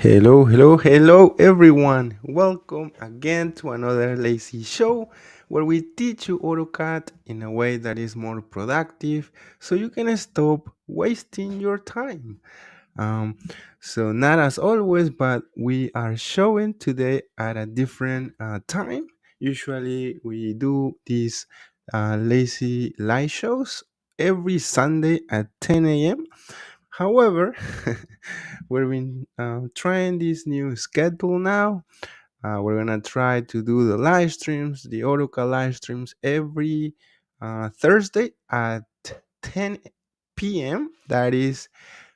Hello, hello, hello, everyone. Welcome again to another Lazy Show where we teach you AutoCAD in a way that is more productive so you can stop wasting your time. Um, so, not as always, but we are showing today at a different time. Usually, we do these lazy live shows every Sunday at 10 a.m. However, we've been trying this new schedule now. We're gonna try to do the live streams, the AutoCAD live streams every Thursday at 10 p.m. That is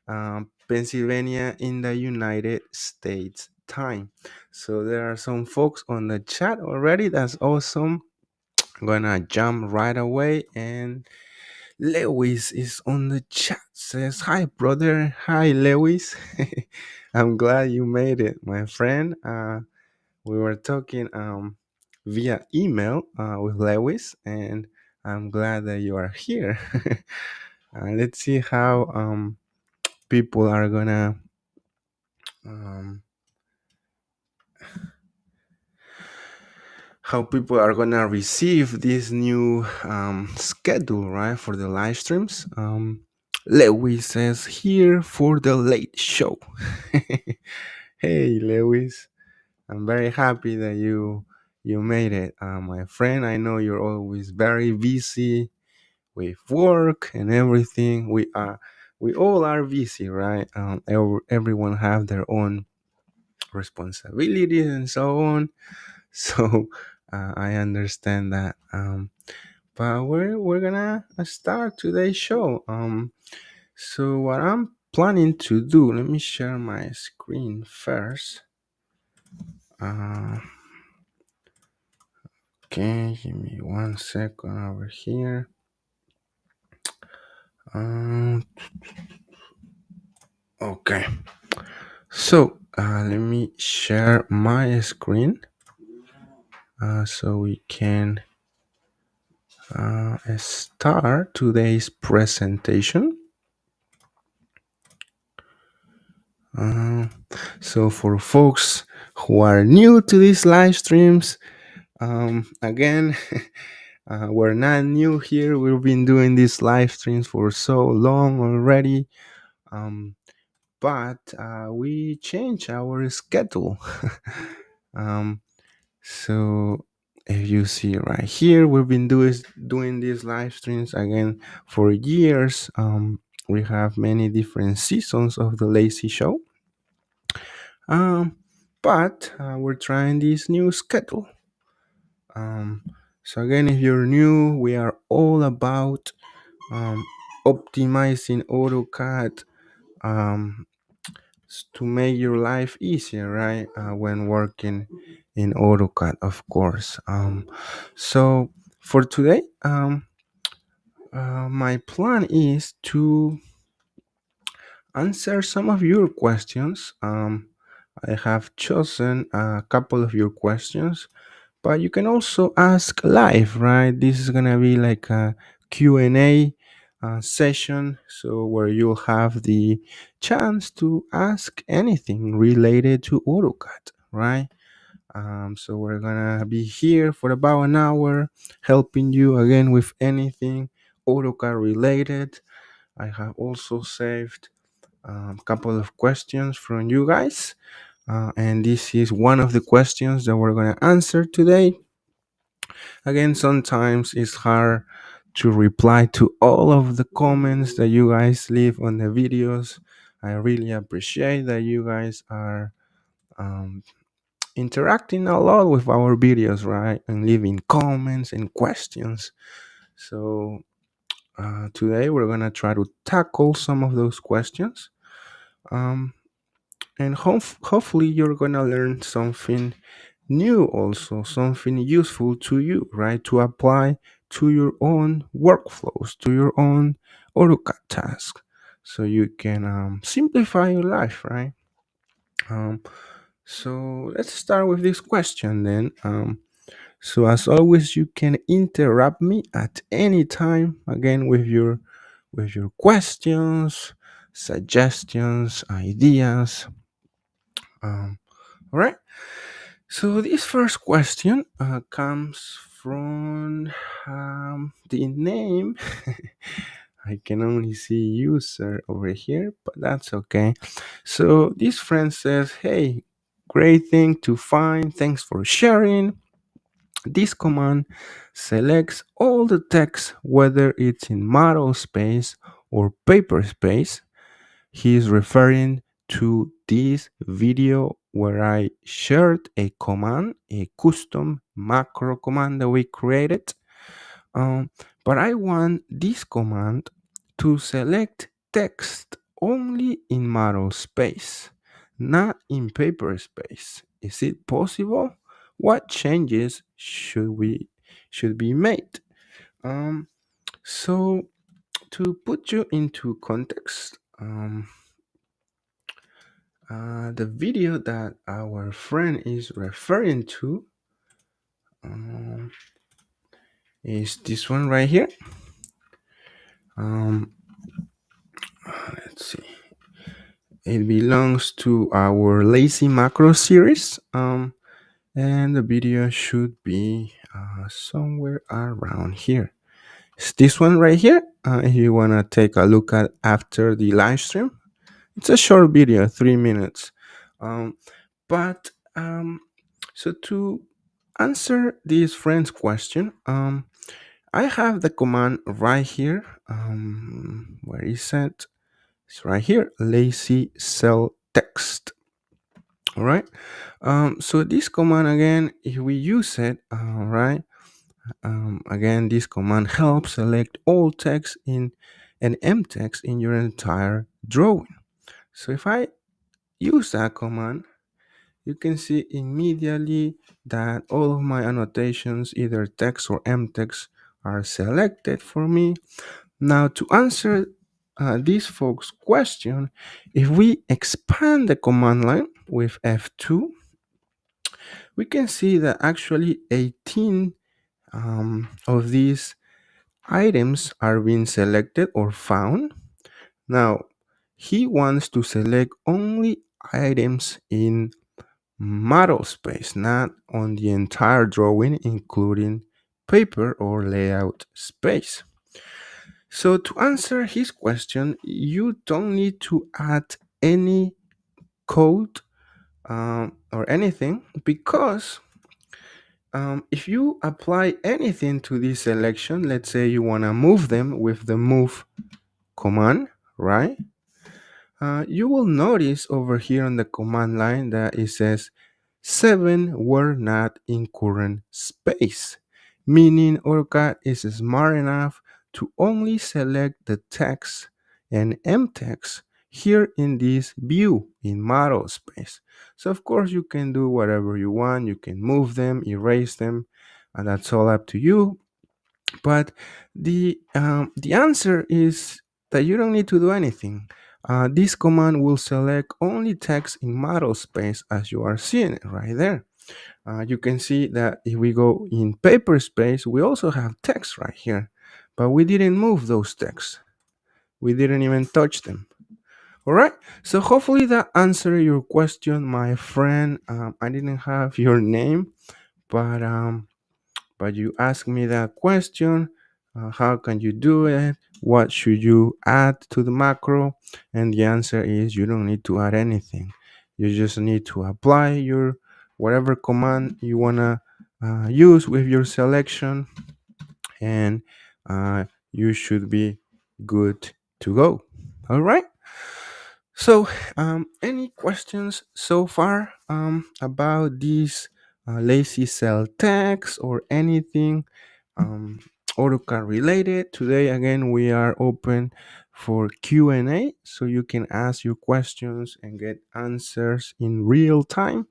Pennsylvania in the United States time. So there are some folks on the chat already. That's awesome. I'm gonna jump right away and Lewis is on the chat. Says, "Hi, brother. Hi, Lewis. I'm glad you made it, my friend. We were talking via email with Lewis, and I'm glad that you are here. Let's see how people are gonna um, receive this new schedule, right, for the live streams. Lewis says here for the late show. Hey, Lewis, I'm very happy that you made it, my friend. I know you're always very busy with work and everything. We all are busy, right? Everyone have their own responsibilities and so on. So I understand that. But we're gonna start today's show. So what I'm planning to do, let me share my screen first. Uh, okay, give me 1 second over here. Okay, so let me share my screen so we can start today's presentation. So for folks who are new to these live streams, again, we're not new here. We've been doing these live streams for so long already. But we changed our schedule. um, so if you see right here, we've been doing these live streams again for years. We have many different seasons of the Lazy Show. Um, but we're trying this new schedule. So again, if you're new, we are all about um, optimizing AutoCAD to make your life easier, right? When working in AutoCAD, of course. So for today, my plan is to answer some of your questions. I have chosen a couple of your questions, but you can also ask live, right? This is gonna be like a Q&A session, so where you'll have the chance to ask anything related to AutoCAD, right? So we're gonna be here for about an hour, helping you again with anything AutoCAD related. I have also saved a couple of questions from you guys, and this is one of the questions that we're gonna answer today. Again, sometimes it's hard to reply to all of the comments that you guys leave on the videos. I really appreciate that you guys are um, interacting a lot with our videos, right? And leaving comments and questions. So today we're gonna try to tackle some of those questions. Um, and hopefully you're gonna learn something new, also something useful to you, right, to apply to your own workflows, to your own AutoCAD tasks, so you can simplify your life, right? So let's start with this question then. So as always, you can interrupt me at any time, again, with your questions, suggestions, ideas. All right. So this first question comes from the name. I can only see user over here, but that's okay. So this friend says, "Hey, great thing to find. Thanks for sharing. This command selects all the text, whether it's in model space or paper space." He is referring to this video where I shared a command, a custom macro command that we created. Um, but I want this command to select text only in model space, not in paper space. Is it possible? What changes should be made? Um, so to put you into context, the video that our friend is referring to um, is this one right here. Um, let's see. It belongs to our lazy macro series, and the video should be somewhere around here. It's this one right here. If you want to take a look at after the live stream, it's a short video, 3 minutes. Um, but so to answer this friend's question, I have the command right here. Where is it? It's right here, lazy cell text. All right. So this command again, if we use it, right. Again, this command helps select all text in and M text in your entire drawing. So if I use that command, you can see immediately that all of my annotations, either text or M text, are selected for me. Now, to answer this folks' question, if we expand the command line with F2, we can see that actually 18 of these items are being selected or found. Now, he wants to select only items in model space, not on the entire drawing, including paper or layout space. So to answer his question, you don't need to add any code or anything, because if you apply anything to this selection, let's say you want to move them with the move command, right? You will notice over here on the command line that it says 7 were not in current space, meaning AutoCAD is smart enough to only select the text and M text here in this view in model space. So of course you can do whatever you want. You can move them, erase them, and that's all up to you. But the answer is that you don't need to do anything. This command will select only text in model space, as you are seeing it right there. You can see that if we go in paper space, we also have text right here, but we didn't move those texts. We didn't even touch them. All right. So hopefully that answered your question, my friend. I didn't have your name, but you asked me that question. How can you do it? What should you add to the macro? And the answer is you don't need to add anything. You just need to apply your whatever command you want to use with your selection, and you should be good to go. All right. So, any questions so far about this lazy cell text or anything um, AutoCAD related? Today, again, we are open for Q&A, so you can ask your questions and get answers in real time.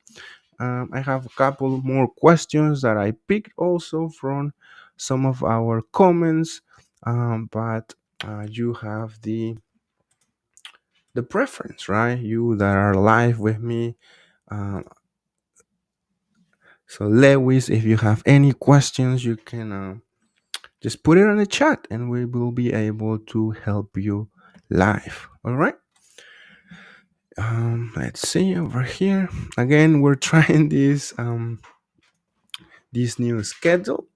I have a couple more questions that I picked also from some of our comments, but you have the preference, right? You that are live with me. Uh, so, Lewis, if you have any questions, you can just put it on the chat and we will be able to help you live. All right. Let's see over here. Again, we're trying this new schedule.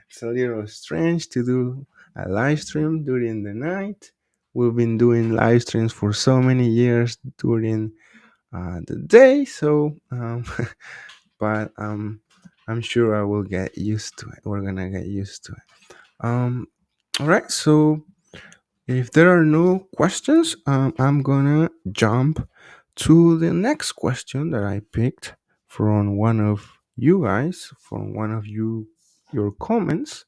It's a little strange to do a live stream during the night. We've been doing live streams for so many years during the day, so but I'm sure I will get used to it. We're gonna get used to it. All right. So if there are no questions, I'm gonna jump to the next question that I picked from one of you guys, from one of your comments,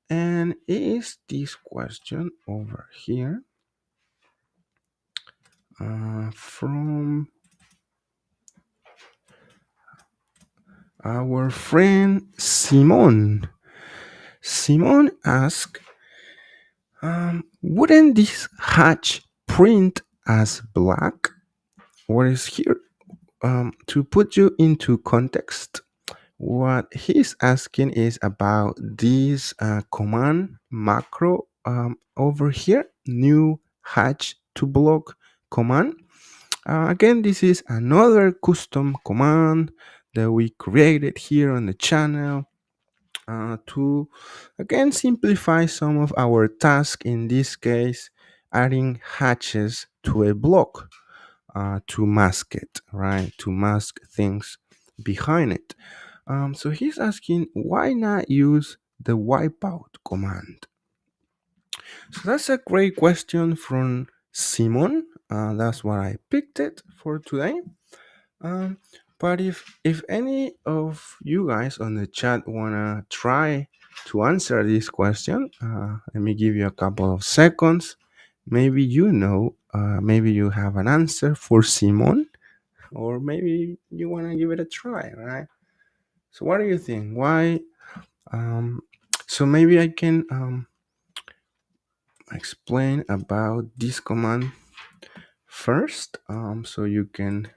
and it is this question over here from our friend Simon. Simon asked, wouldn't this hatch print as black? What is here? To put you into context, what he's asking is about this command macro over here, new hatch to block command. Again, this is another custom command that we created here on the channel to again simplify some of our tasks, in this case adding hatches to a block to mask it, right, to mask things behind it. So he's asking, why not use the wipeout command? So that's a great question from Simon. That's what I picked it for today. Um, but if any of you guys on the chat wanna try to answer this question, let me give you a couple of seconds. Maybe maybe you have an answer for Simon, or maybe you wanna give it a try, right? So what do you think? Why? Um, so maybe I can explain about this command first, so you can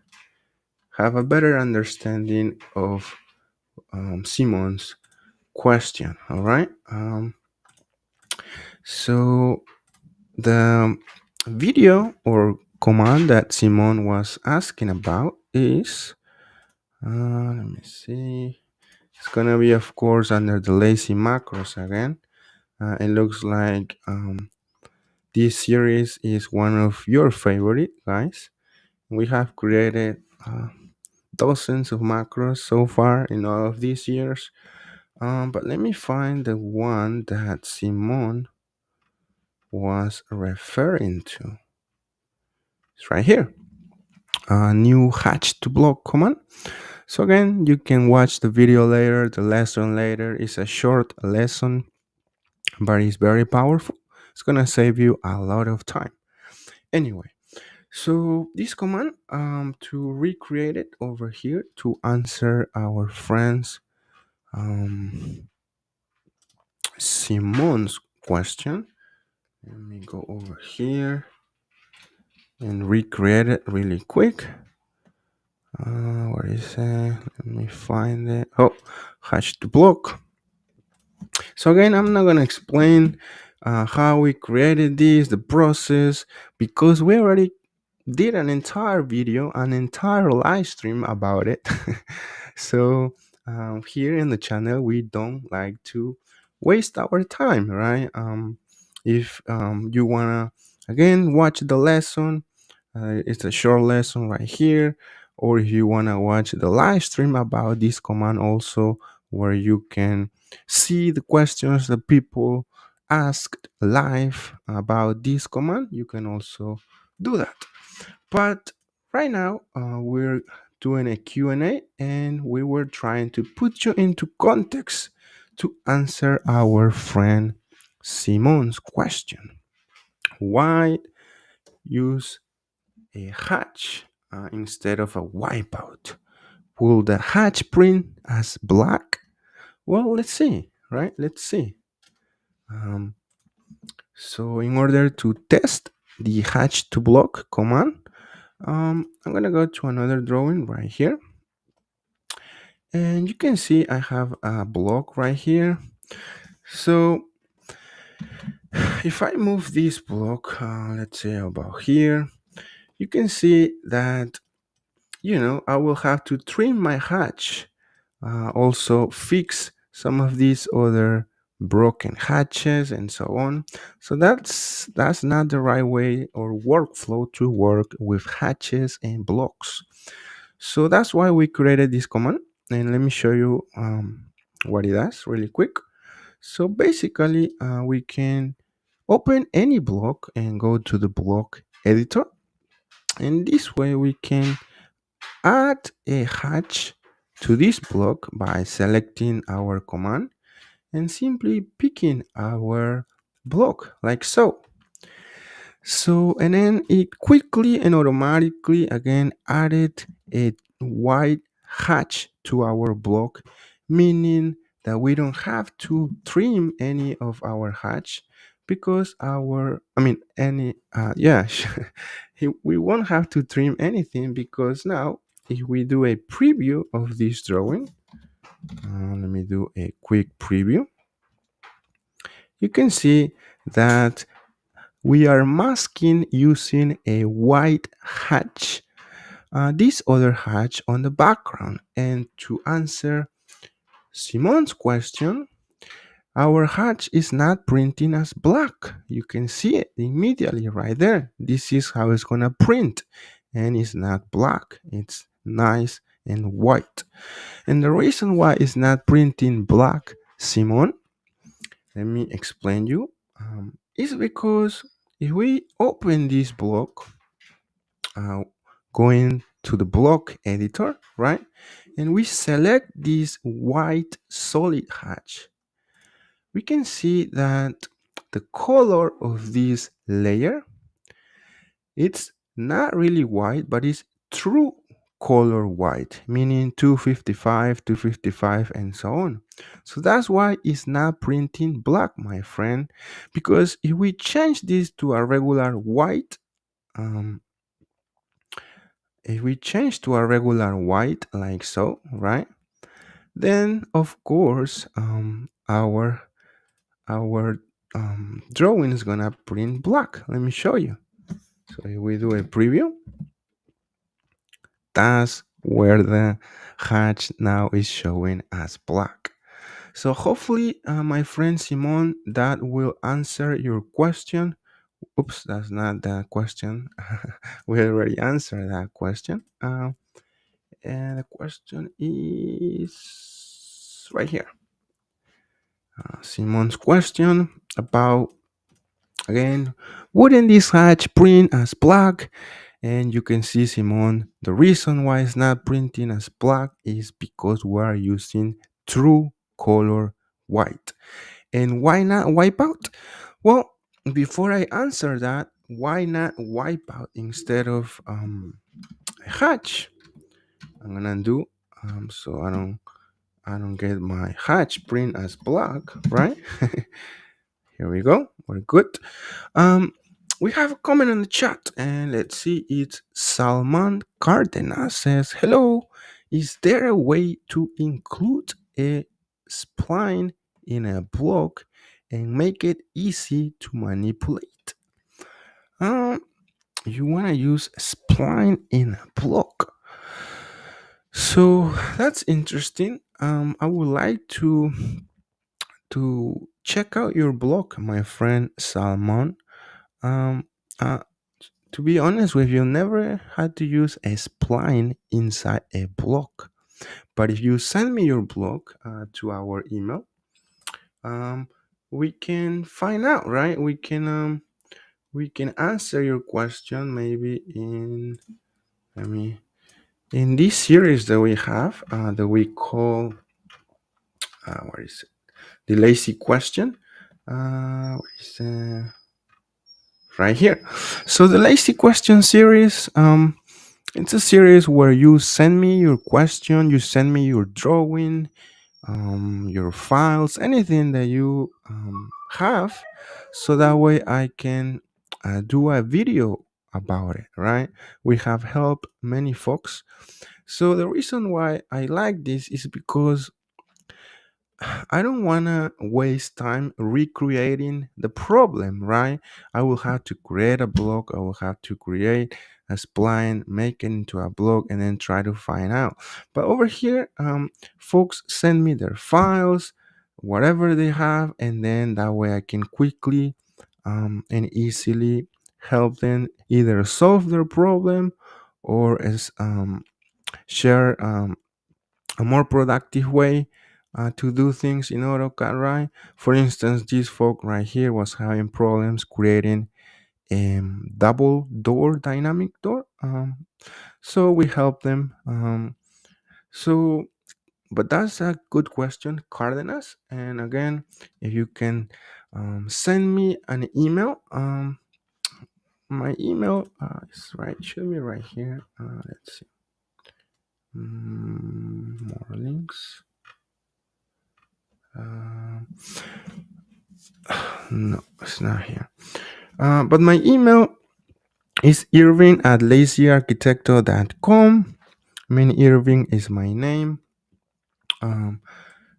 have a better understanding of Simon's question. All right. So the video or command that Simon was asking about is, let me see. It's gonna be, of course, under the lazy macros again. It looks like this series is one of your favorite, guys. We have created dozens of macros so far in all of these years. But let me find the one that Simon was referring to. It's right here. A new hatch to block command. So again, you can watch the video later, the lesson later. It's a short lesson, but it's very powerful. It's gonna save you a lot of time. Anyway, so this command, to recreate it over here to answer our friends Simon's question. Let me go over here and recreate it really quick. Where is it? Let me find it. Oh, hash to block. So again, I'm not gonna explain how we created this, the process, because we already did an entire video, an entire live stream about it. So here in the channel, we don't like to waste our time, right? If you wanna again watch the lesson, it's a short lesson right here, or if you wanna watch the live stream about this command also, where you can see the questions that people asked live about this command, you can also do that. But right now, we're doing a Q&A, and we were trying to put you into context to answer our friend Simon's question. Why use a hatch instead of a wipeout? Will the hatch print as black? Well, let's see, right? Let's see. So in order to test the hatch to block command, I'm gonna go to another drawing right here, and you can see I have a block right here. So if I move this block, let's say about here, you can see that, I will have to trim my hatch, also fix some of these other broken hatches and so on. So that's not the right way or workflow to work with hatches and blocks. So that's why we created this command, and let me show you what it does really quick. So basically, we can open any block and go to the block editor, and this way we can add a hatch to this block by selecting our command and simply picking our block like so. So, and then it quickly and automatically again added a white hatch to our block, meaning that we don't have to trim any of our hatch because we won't have to trim anything because now if we do a preview of this drawing, let me do a quick preview. You can see that we are masking using a white hatch, this other hatch on the background. And to answer Simon's question, our hatch is not printing as black. You can see it immediately right there. This is how it's going to print. And it's not black, it's nice and white. And the reason why it's not printing black, Simon, let me explain you. Is because if we open this block, uh, going to the block editor, right, and we select this white solid hatch, we can see that the color of this layer, it's not really white, but it's true color white, meaning 255, 255, and so on. So that's why it's not printing black, my friend, because if we change this to a regular white, um, if we change to a regular white like so, right, then of course our drawing is gonna print black. Let me show you. So if we do a preview, that's where the hatch now is showing as black. So hopefully, my friend Simon, that will answer your question. Oops, that's not the question. We already answered that question. And the question is right here. Simon's question about, again, wouldn't this hatch print as black? And you can see, Simon, the reason why it's not printing as black is because we are using true color white. And why not wipe out? Well, before I answer that, why not wipe out instead of a hatch? I'm gonna do so I don't get my hatch print as black, right? Here we go. We're good. We have a comment in the chat, and let's see. It's Salman Cardena says, "Hello. Is there a way to include a spline in a block and make it easy to manipulate?" Um, you want to use a spline in a block. So that's interesting. I would like to check out your blog, my friend Salmon. Um, uh, to be honest with you, never had to use a spline inside a block. But if you send me your blog to our email, um, we can find out, right? We can answer your question maybe in this series that we have that we call what is it? The lazy question. What is right here? So the lazy question series. It's a series where you send me your question, you send me your drawing, your files, anything that you have, so that way I can do a video about it, right? We have helped many folks. So the reason why I like this is because I don't want to waste time recreating the problem, right? I will have to create a blog, I will have to create a spline, make it into a blog, and then try to find out. But over here, folks send me their files, whatever they have, and then that way I can quickly and easily help them either solve their problem or share a more productive way to do things in AutoCAD, right? For instance, this folk right here was having problems creating a double door dynamic door. So we helped them. So, but that's a good question, Cardenas. And again, if you can send me an email, my email is right, should be right here. Let's see. More links. Uh, no, it's not here. But my email is Irving at lazyarquitecto.com. I mean, Irving is my name. Um,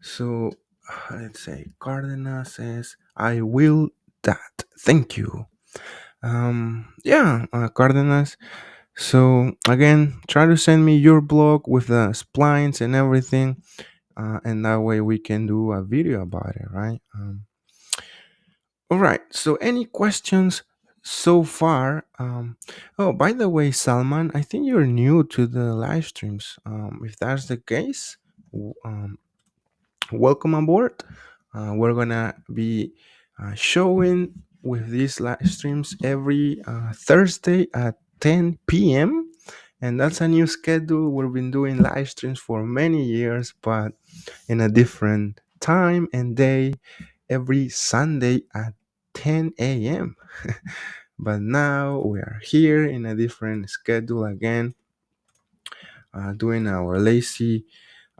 so let's say Cardena says, I will that. Thank you. Cardenas. So again, try to send me your blog with the splines and everything, and that way we can do a video about it, right? All right. So, any questions so far? Oh, by the way, Salman, I think you're new to the live streams. If that's the case, welcome aboard. We're gonna be showing with these live streams every Thursday at 10 p.m. And that's a new schedule. We've been doing live streams for many years, but in a different time and day every Sunday at 10 a.m. But now we are here in a different schedule again, doing our lazy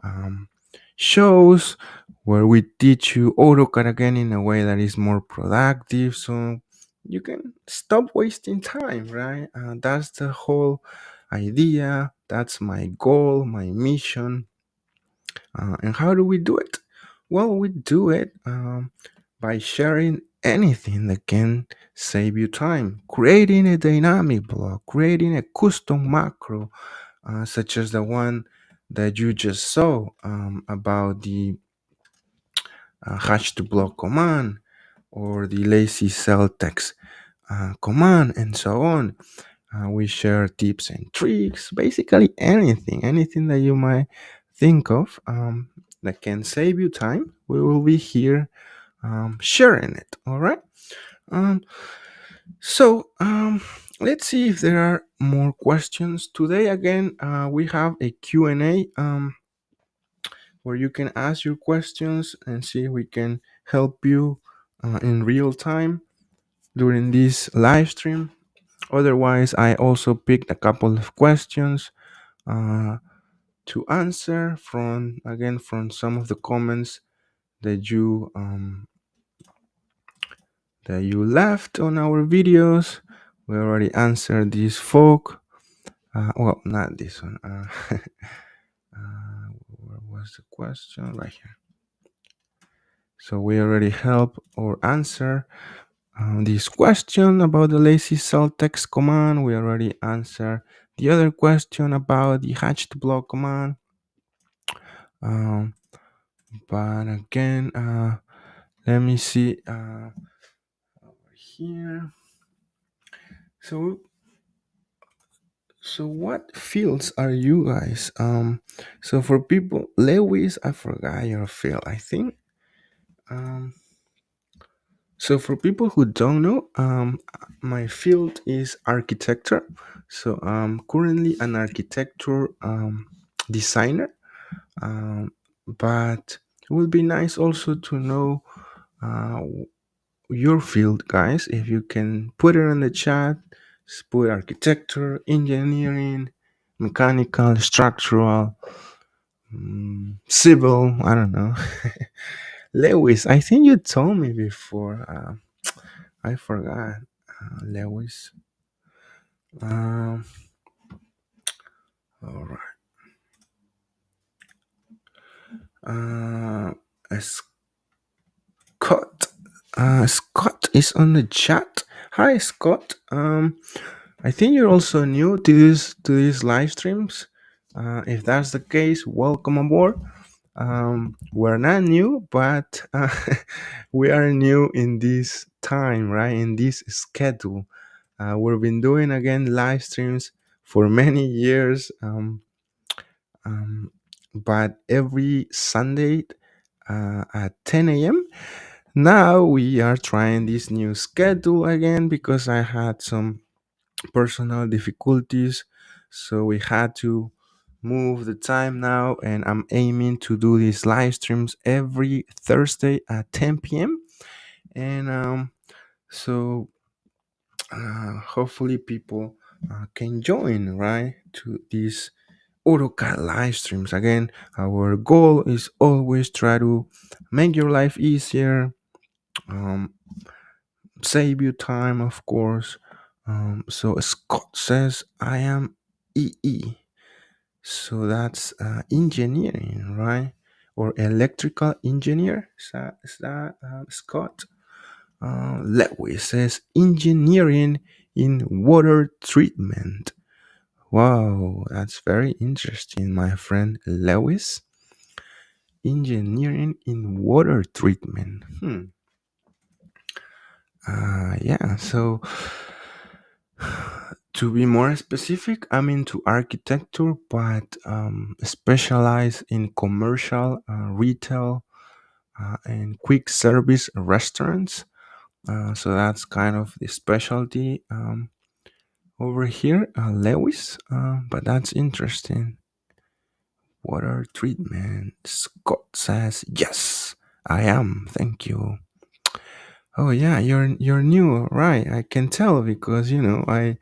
um, shows where we teach you AutoCAD again in a way that is more productive. So you can stop wasting time, right? That's the whole idea. That's my goal, my mission. And how do we do it? Well, we do it by sharing anything that can save you time, creating a dynamic block, creating a custom macro, such as the one that you just saw about the hash to block command or the lazy cell text command and so on. We share tips and tricks, basically anything that you might think of that can save you time. We will be here sharing it. All right. Um, so let's see if there are more questions today. Again, we have a Q&A where you can ask your questions and see if we can help you in real time during this live stream. Otherwise, I also picked a couple of questions uh, to answer from some of the comments that you left on our videos. We already answered this folk. Well, not this one. Where was the question? Right here. So we already help or answer this question about the lazy cell text command. We already answered the other question about the hatched block command. Um, but again, let me see over here. So what fields are you guys? So for people, Lewis, I forgot your field. I think. Um, so for people who don't know, my field is architecture. So I'm currently an architecture designer. But it would be nice also to know uh, your field, guys. If you can put it in the chat, just put architecture, engineering, mechanical, structural, civil. I don't know. Lewis, I think you told me before. I forgot. Lewis. Um, all right. Scott. Scott is on the chat. Hi, Scott. I think you're also new to these live streams. If that's the case, welcome aboard. We're not new, but we are new in this time, right? In this schedule. We've been doing again live streams for many years, um, but every Sunday at 10 a.m. Now we are trying this new schedule again because I had some personal difficulties, so we had to move the time now, and I'm aiming to do these live streams every Thursday at 10 p.m. And so hopefully people can join right to these AutoCAD live streams. Again, our goal is always try to make your life easier, um, save you time, of course. So Scott says, I am EE. So that's engineering, right? Or electrical engineer. Is that Scott? Lewis says engineering in water treatment. Wow, that's very interesting, my friend Lewis. Engineering in water treatment. Yeah, so to be more specific, I'm into architecture, but specialize in commercial, retail, and quick service restaurants. So that's kind of the specialty over here, Lewis. But that's interesting. Water treatment. Scott says yes, I am. Thank you. Oh yeah, you're new, right? I can tell because I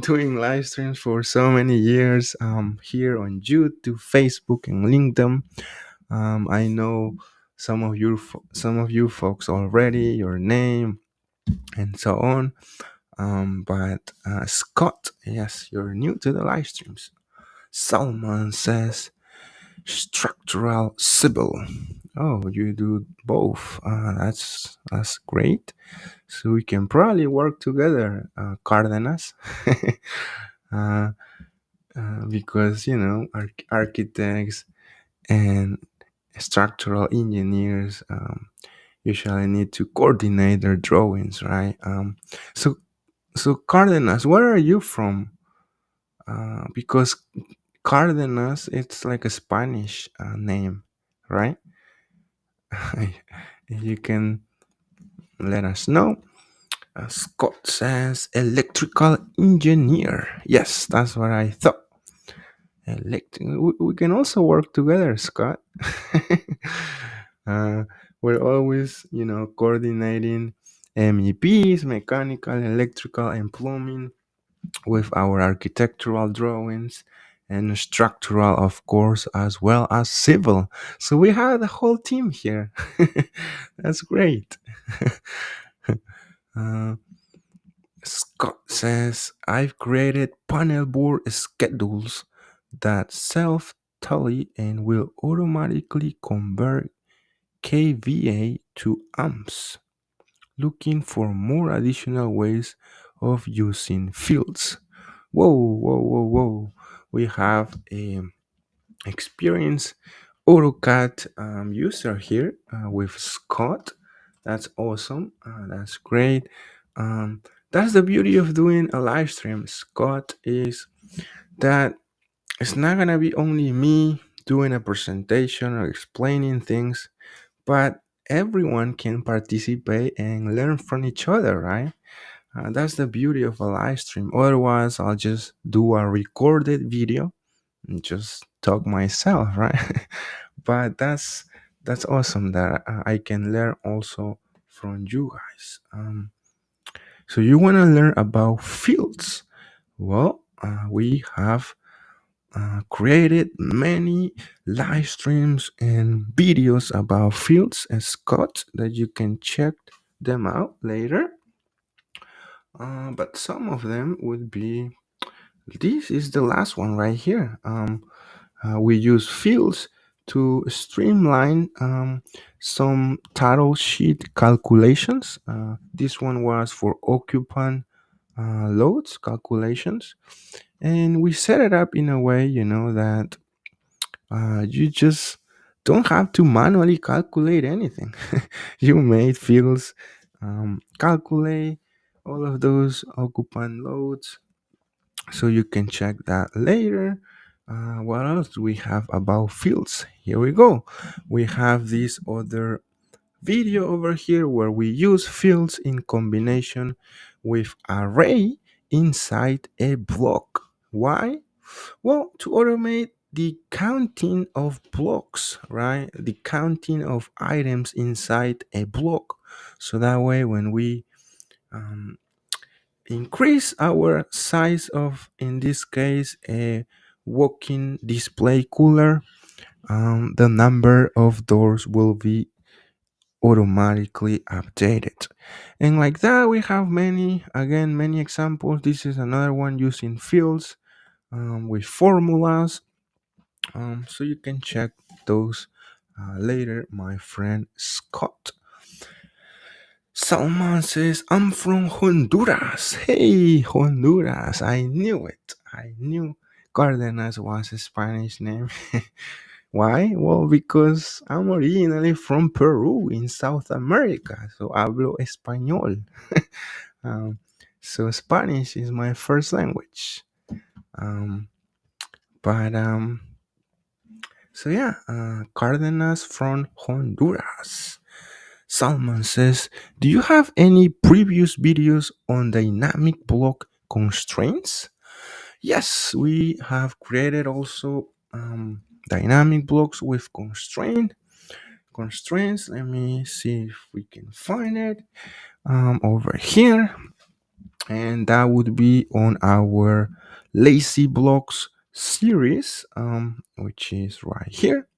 doing live streams for so many years. Here on YouTube, Facebook, and LinkedIn. I know some of you folks already, your name and so on. But Scott, yes, you're new to the live streams. Salman says structural civil. Oh, you do both. That's great. So we can probably work together, Cardenas, uh, because architects and structural engineers usually need to coordinate their drawings, right? So so Cardenas, where are you from? Because Cardenas, it's like a Spanish name, right? You can let us know. Scott says electrical engineer. Yes, that's what I thought. We can also work together, Scott. uh, we're always, coordinating MEPs, mechanical, electrical, and plumbing with our architectural drawings and structural, of course, as well as civil. So we have the whole team here. That's great. uh, Scott says, I've created panel board schedules that self tally and will automatically convert kVA to amps, looking for more additional ways of using fields. Whoa, whoa, whoa, whoa. We have a experienced AutoCAD user here with Scott. That's awesome. That's great. That's the beauty of doing a live stream, Scott, is that it's not gonna be only me doing a presentation or explaining things, but everyone can participate and learn from each other, right? That's the beauty of a live stream. Otherwise, I'll just do a recorded video and just talk myself, right? But that's awesome that I can learn also from you guys. So you want to learn about fields? Well, we have created many live streams and videos about fields and Scott that you can check them out later. But some of them would be this is the last one right here. We use fields to streamline some title sheet calculations. This one was for occupant loads calculations, and we set it up in a way, that you just don't have to manually calculate anything. You made fields calculate all of those occupant loads, so you can check that later. What else do we have about fields? Here we go. We have this other video over here where we use fields in combination with array inside a block. Why? Well, to automate the counting of blocks, right? The counting of items inside a block. So that way, when we um, increase our size of, in this case, a walking display cooler, the number of doors will be automatically updated. And like that, we have many examples. This is another one using fields with formulas. So you can check those later, my friend Scott. Salman says, I'm from Honduras. Hey, Honduras. I knew it. I knew Cardenas was a Spanish name. Why? Well, because I'm originally from Peru in South America. So hablo español. um, so Spanish is my first language. Um, but so yeah, Cardenas from Honduras. Salman says, do you have any previous videos on dynamic block constraints? Yes, we have created also dynamic blocks with constraints. Let me see if we can find it over here. And that would be on our lazy blocks series, which is right here.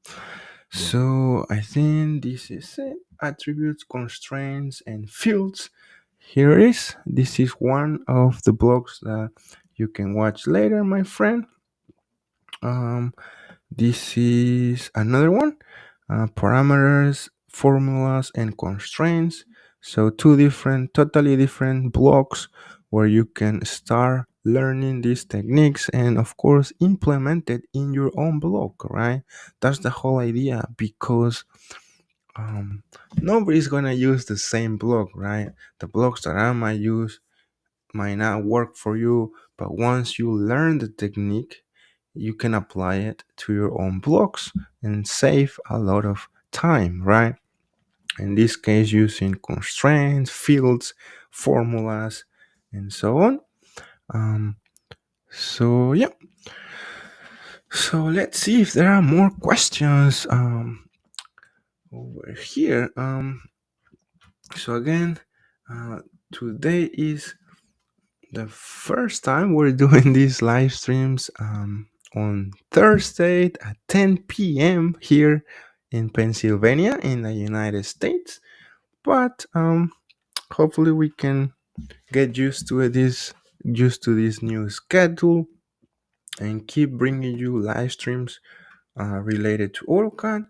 So I think this is it. Attributes, constraints, and fields. Here it is. This is one of the blocks that you can watch later, my friend. Um, this is another one. Parameters, formulas, and constraints. So totally different blocks where you can start learning these techniques and of course implement it in your own block, right? That's the whole idea, because nobody's gonna use the same block, right? The blocks that I might use might not work for you, but once you learn the technique, you can apply it to your own blocks and save a lot of time, right? In this case, using constraints, fields, formulas, and so on. So yeah. So let's see if there are more questions over here. So again, today is the first time we're doing these live streams on Thursday at 10 p.m. here in Pennsylvania in the United States. But hopefully we can get used to this new schedule and keep bringing you live streams related to AutoCAD.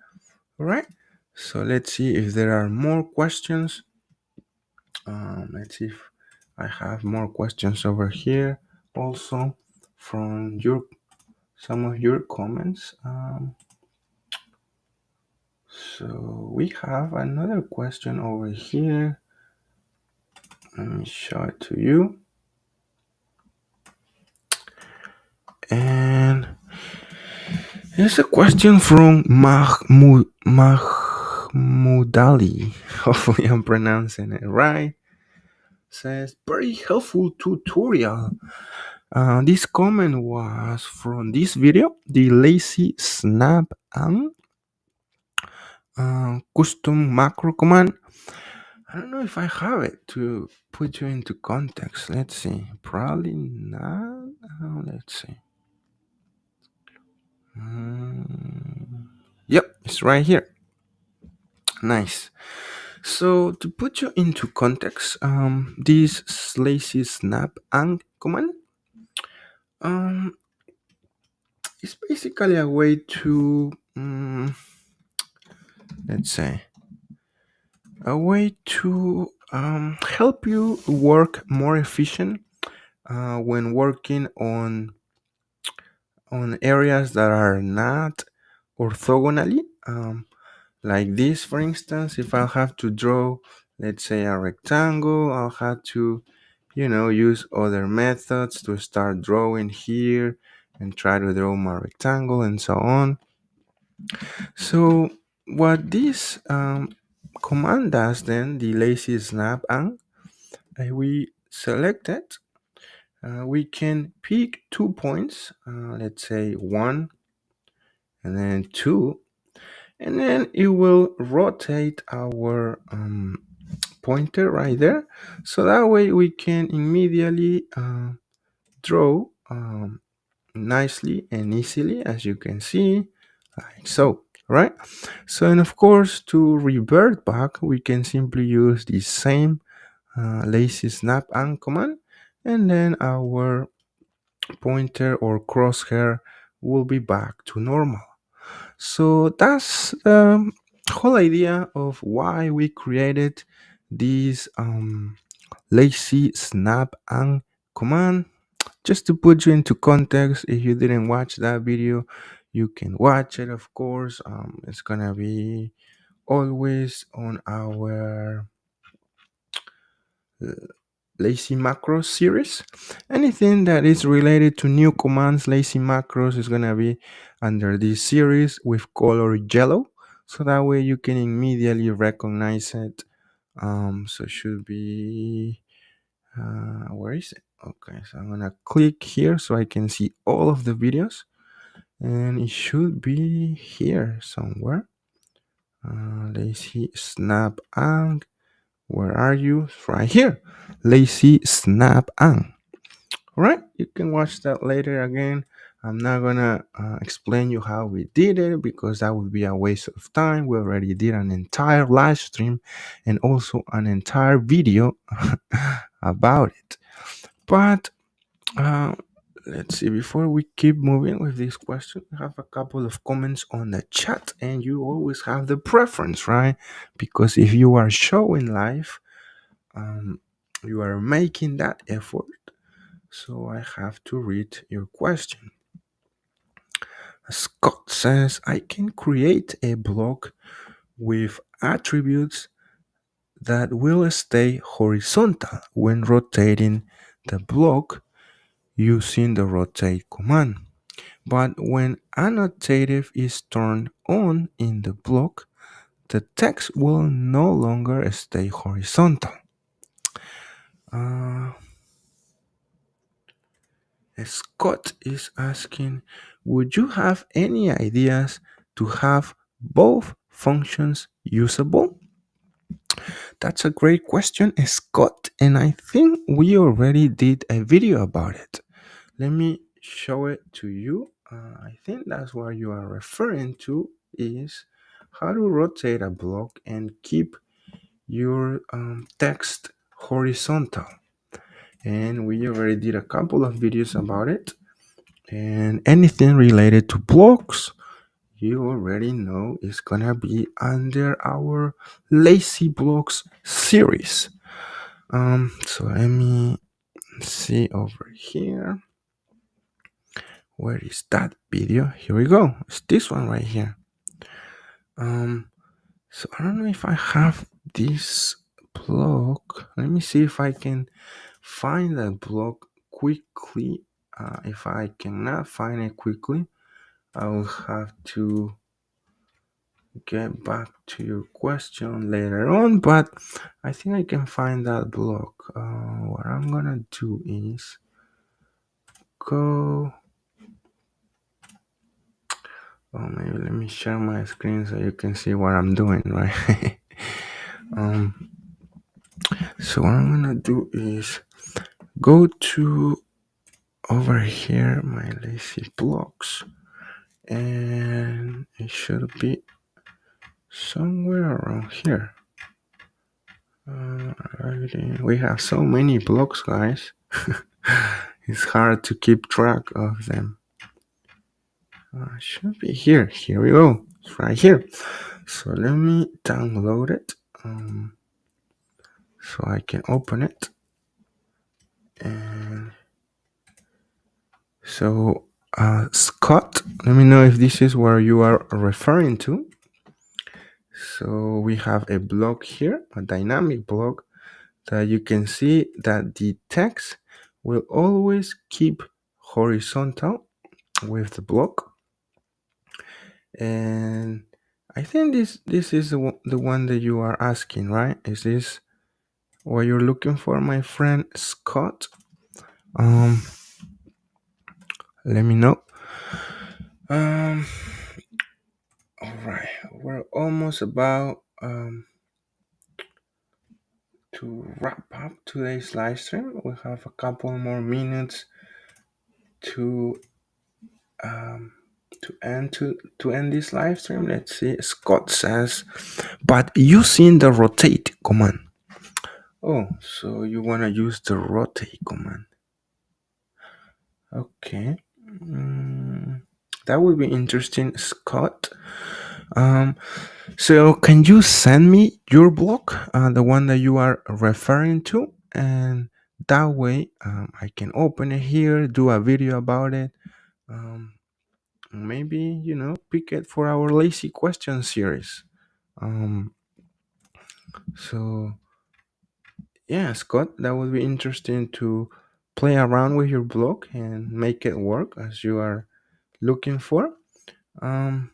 All right. So let's see if there are more questions. Let's see if I have more questions over here also from some of your comments. So we have another question over here. Let me show it to you. And here's a question from Mahmoudali. Hopefully I'm pronouncing it right. Says, very helpful tutorial. This comment was from this video, the lazy snap and custom macro command. I don't know if I have it to put you into context. Let's see. Probably not. Let's see. Yep, it's right here. Nice. So to put you into context, this lazy snap and command is basically a way to let's say, a way to help you work more efficient when working on areas that are not orthogonally. Like this, for instance, if I have to draw, let's say, a rectangle, I'll have to, use other methods to start drawing here and try to draw my rectangle and so on. So what this command does then, the lazy snap and we select it, we can pick 2 points, let's say 1 and then 2, and then it will rotate our pointer right there, so that way we can immediately draw nicely and easily, as you can see, like so, right? So, and of course, to revert back, we can simply use the same lazy snap and command, and then our pointer or crosshair will be back to normal. So that's the whole idea of why we created this lazy snap and command. Just to put you into context, if you didn't watch that video, you can watch it, of course. It's gonna be always on our uh, lazy macros series. Anything that is related to new commands, lazy macros, is gonna be under this series with color yellow, so that way you can immediately recognize it. So it should be where is it? Okay, so I'm gonna click here so I can see all of the videos, and it should be here somewhere. Lazy snap and where are you? Right here. Lazy snap and. All right, you can watch that later again. I'm not gonna explain you how we did it because that would be a waste of time. We already did an entire live stream and also an entire video about it. But uh, let's see, before we keep moving with this question, we have a couple of comments on the chat, and you always have the preference, right? Because if you are showing live, you are making that effort. So I have to read your question. Scott says, I can create a block with attributes that will stay horizontal when rotating the block using the rotate command. But when annotative is turned on in the block, the text will no longer stay horizontal. Uh, Scott is asking, would you have any ideas to have both functions usable? That's a great question, Scott, and I think we already did a video about it. Let me show it to you. I think that's what you are referring to, is how to rotate a block and keep your text horizontal. And we already did a couple of videos about it. And anything related to blocks, you already know is gonna be under our lazy blocks series. So let me see over here. Where is that video? Here we go. It's this one right here. So I don't know if I have this block. Let me see if I can find that block quickly. If I cannot find it quickly, I will have to get back to your question later on, but I think I can find that block. What I'm gonna do is go. Oh, maybe let me share my screen so you can see what I'm doing, right? So what I'm gonna do is go to over here, my lazy blocks, and it should be somewhere around here. We have so many blocks, guys. It's hard to keep track of them. Should be here. Here we go. It's right here. So let me download it so I can open it. And so, Scott, let me know if this is where you are referring to. So we have a block here, a dynamic block that you can see that the text will always keep horizontal with the block. And I think this is the one that you are asking, right? Is this what you're looking for, my friend Scott? Um, Let me know. Um, all right, we're almost about to wrap up today's live stream. We have a couple more minutes to um to end this live stream. Let's see. Scott says, but using the rotate command. Oh, so you want to use the rotate command? Okay. That would be interesting, Scott. Um, so can you send me your blog, the one that you are referring to, and that way I can open it here, do a video about it. Um, Maybe pick it for our lazy question series. Um, so yeah, Scott, that would be interesting to play around with your blog and make it work as you are looking for. Um,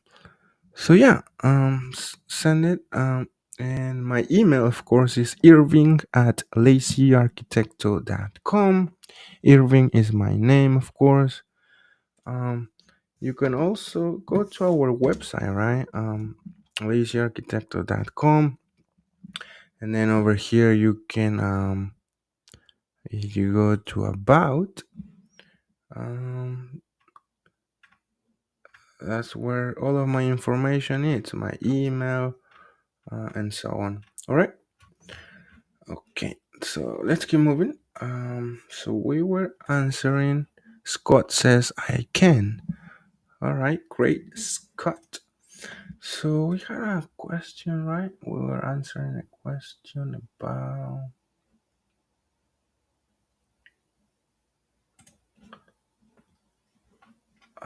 So yeah, send it. And my email, of course, is Irving at lazyarquitecto.com. Irving is my name, of course. Um, you can also go to our website, right? Lazyarquitecto.com. And then over here, you can, if you go to about, um, that's where all of my information is, my email, and so on. All right. Okay, so let's keep moving. So we were answering. Scott says I can. All right, great, Scott. So we had a question, right? We were answering a question about.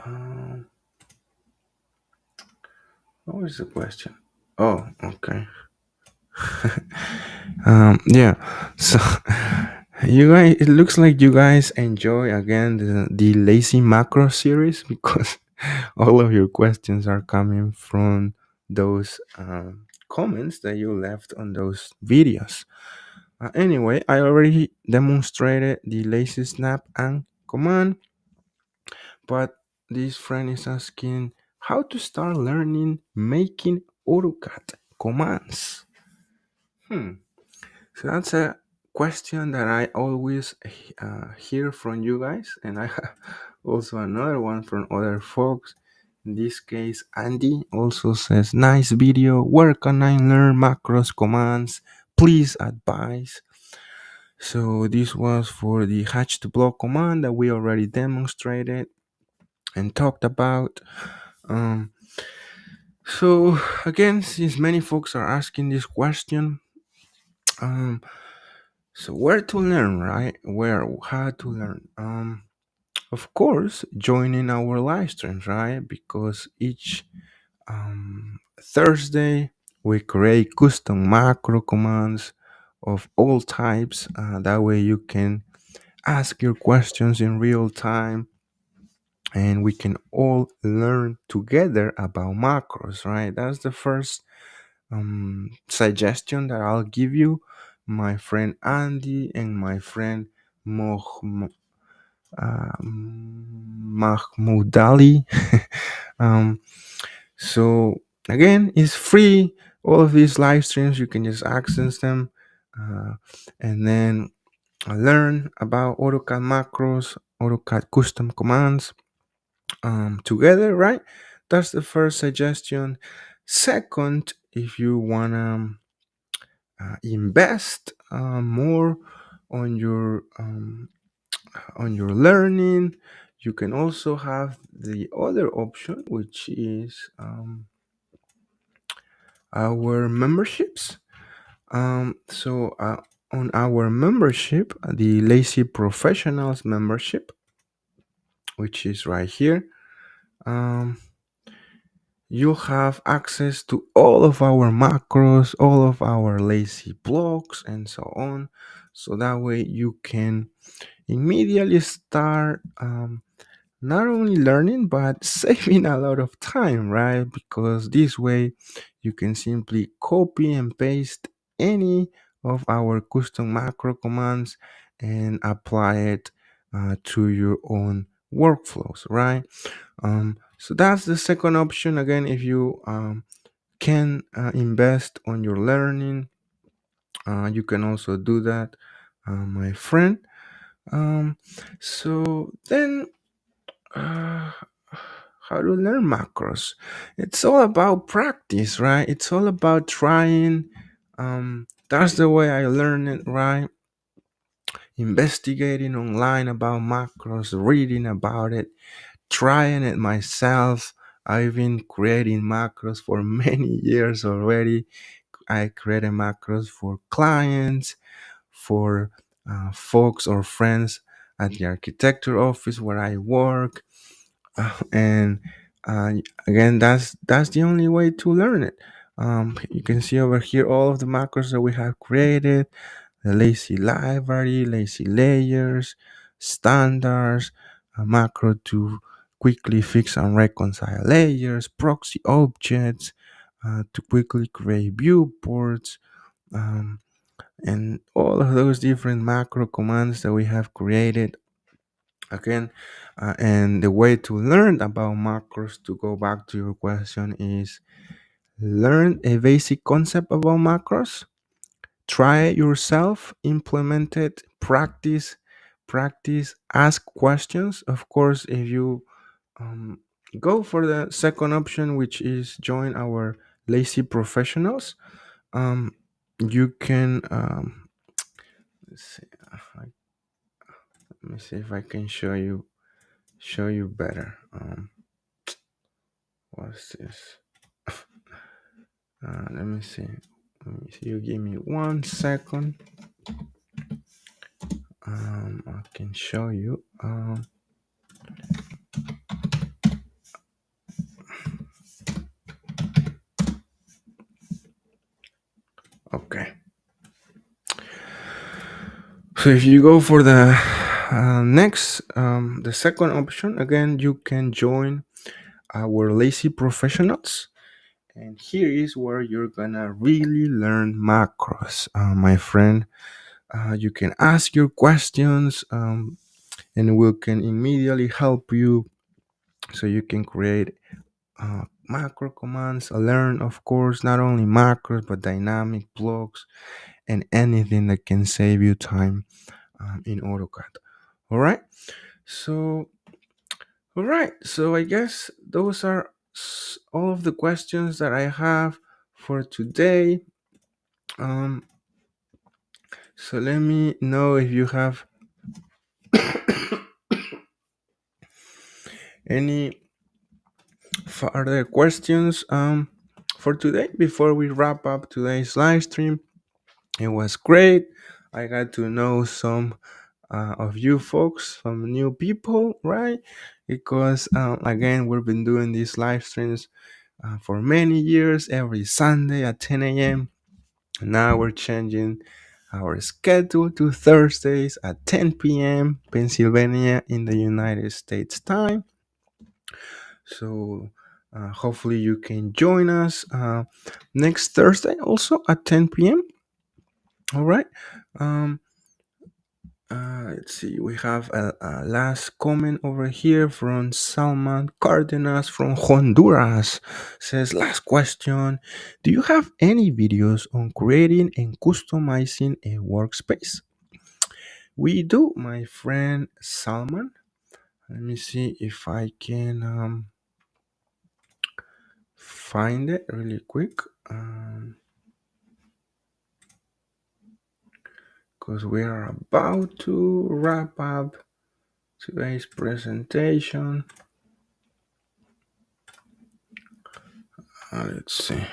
Um, what was the question? Oh, okay. Yeah. So you guys, it looks like you guys enjoy again the lazy macro series because all of your questions are coming from those comments that you left on those videos. Anyway, I already demonstrated the lazy snap and command, but this friend is asking how to start learning making AutoCAD commands. So that's a question that I always hear from you guys, and I have also another one from other folks. In this case, Andy also says, "Nice video. Where can I learn macros commands? Please advise." So this was for the hatch to block command that we already demonstrated and talked about. Um, so again, since many folks are asking this question, um, so where to learn, right? How to learn? Of course, joining our live streams, right? Because each Thursday we create custom macro commands of all types. That way you can ask your questions in real time, and we can all learn together about macros, right? That's the first suggestion that I'll give you, my friend Andy and my friend Mahmoud Ali. um, so again, it's free. All of these live streams, you can just access them, uh, and then learn about AutoCAD macros, AutoCAD custom commands together, right? That's the first suggestion. Second, if you wanna invest more on your learning, you can also have the other option, which is our memberships. On our membership, the Lazy Professionals membership, which is right here, um, you'll have access to all of our macros, all of our lazy blocks, and so on. So that way you can immediately start not only learning but saving a lot of time, right? Because this way you can simply copy and paste any of our custom macro commands and apply it to your own workflows, right? So that's the second option. Again, if you can invest on your learning, you can also do that, my friend. Um, so then, uh, how to learn macros? It's all about practice, right? It's all about trying. That's the way I learned it, right? Investigating online about macros, reading about it, trying it myself. I've been creating macros for many years already. I created macros for clients, for folks or friends at the architecture office where I work. And uh, again, that's the only way to learn it. You can see over here all of the macros that we have created: the lazy library, lazy layers, standards, a macro to quickly fix and reconcile layers, proxy objects, to quickly create viewports, um, and all of those different macro commands that we have created. Again, and the way to learn about macros, to go back to your question, is learn a basic concept about macros, try it yourself, implement it, practice, ask questions. Of course, if you um, go for the second option, which is join our lazy professionals, um, you can let's see, let me see if I can show you better. What's this? Let me see. You give me 1 second. I can show you. Okay. So if you go for the next, the second option, again, you can join our lazy professionals. And here is where you're gonna really learn macros, my friend. You can ask your questions, and we can immediately help you so you can create macro commands, learn, of course, not only macros but dynamic blocks and anything that can save you time in AutoCAD. All right. So, all right. So I guess those are all of the questions that I have for today. Um, so let me know if you have any further questions for today before we wrap up today's live stream. It was great. I got to know some of you folks, some new people, right? Because again, we've been doing these live streams for many years, every Sunday at 10 a.m. Now we're changing our schedule to Thursdays at 10 p.m. Pennsylvania in the United States time. So hopefully you can join us next Thursday also at 10 p.m. All right. Um, let's see. We have a last comment over here from Salman Cardenas from Honduras. Says, last question. Do you have any videos on creating and customizing a workspace? We do, my friend Salman. Let me see if I can find it really quick. Because we are about to wrap up today's presentation. Let's see.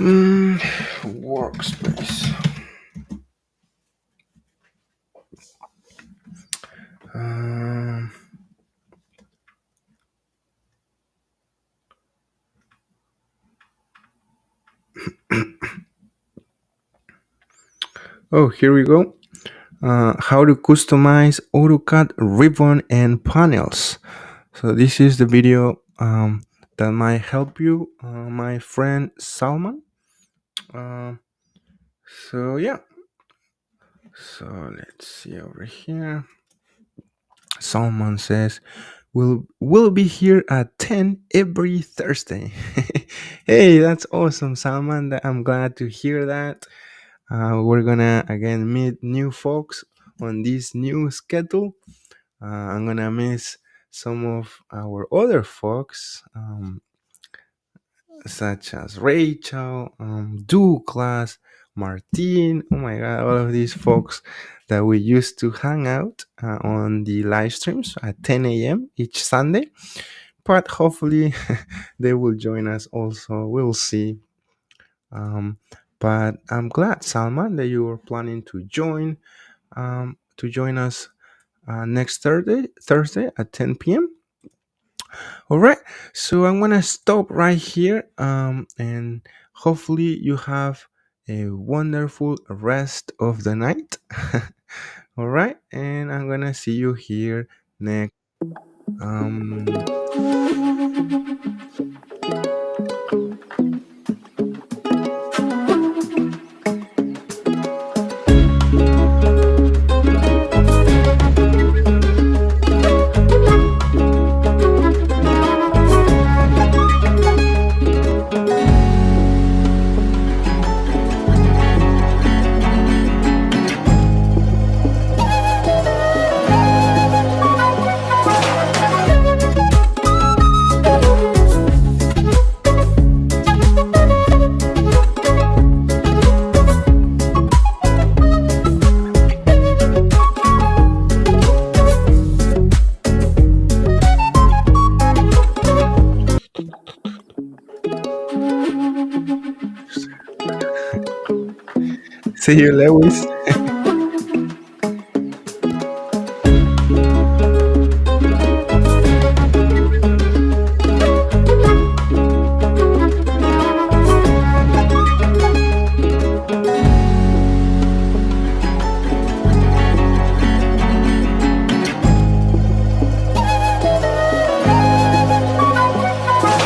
Mm, workspace. Um, oh, here we go. How to customize AutoCAD ribbon and panels. So this is the video that might help you, my friend Salman. Uh, so yeah, so let's see over here. Salman says we'll be here at 10 every Thursday. Hey, that's awesome, Salman. I'm glad to hear that. We're gonna again meet new folks on this new schedule. I'm gonna miss some of our other folks, such as Rachel, Douglas, Martin. Oh my God, all of these folks that we used to hang out on the live streams at 10 a.m. each Sunday. But hopefully, they will join us also. We'll see. Um, but I'm glad, Salman, that you are planning to join us next Thursday at 10 p.m. All right, so I'm gonna stop right here, and hopefully you have a wonderful rest of the night. All right, and I'm gonna see you here next. Um, see you, Lewis.